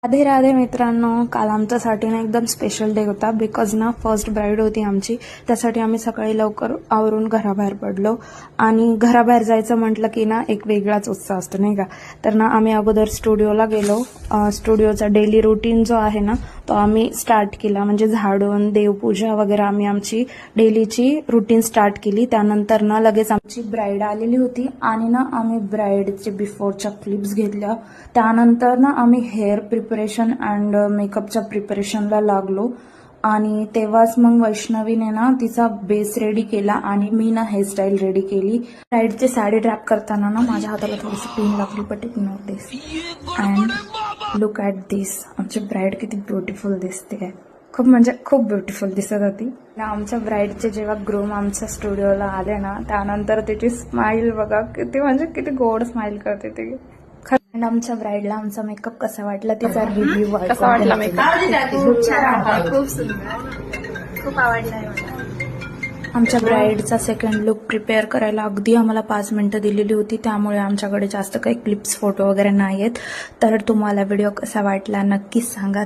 राधे राधे मित्रांनो, काल आमच्यासाठी ना एकदम स्पेशल डे होता. बिकॉज ना फर्स्ट ब्राईड होती आमची. त्यासाठी आम्ही सकाळी लवकर आवरून घराबाहेर पडलो आणि घराबाहेर जायचं म्हटलं की ना एक वेगळाच उत्साह असतो नाही का. तर ना आम्ही अगोदर स्टुडिओला गेलो. स्टुडिओचा डेली रुटीन जो आहे ना तो आम्ही स्टार्ट केला. म्हणजे झाडून देवपूजा वगैरे आम्ही आमची डेलीची रुटीन स्टार्ट केली. त्यानंतर ना लगेच आमची ब्राईड आलेली होती आणि ना आम्ही ब्राईडचे बिफोरच्या क्लिप्स घेतल्या. त्यानंतर ना आम्ही हेअर प्रिपरेशन अँड मेकअपच्या प्रिपरेशनला लागलो आणि तेव्हाच मग वैष्णवीने ना तिचा बेस रेडी केला आणि मी ना हेअरस्टाईल रेडी केली. ब्राईडची साडी ड्रॅप करताना ना माझ्या हाताला थोडीशी पिन लागली, but it notice. And look at this, आमची ब्राईड किती ब्युटिफुल दिसते. खूप म्हणजे खूप ब्युटिफुल दिसत होती. आमच्या ब्राईडचे जेव्हा ग्रूम आमच्या स्टुडिओला आले ना त्यानंतर तिची स्माईल बघा, किती म्हणजे किती गोड स्माईल करते ती. खरं आमच्या ब्राईडला आमचा मेकअप कसा वाटला तिचा रिव्ह्यू कसा वाटला मेकअप? खूप छान होता, खूप सुंदर, खूप आवडलाय मला. आमच्या ब्राईडचा सेकंड लुक प्रिपेअर करायला अगदी आम्हाला 5 मिनिटं दिलेली होती. त्यामुळे आमच्याकडे जास्त काही क्लिप्स फोटो वगैरे नाही आहेत. तर तुम्हाला व्हिडिओ कसा वाटला नक्कीच सांगा.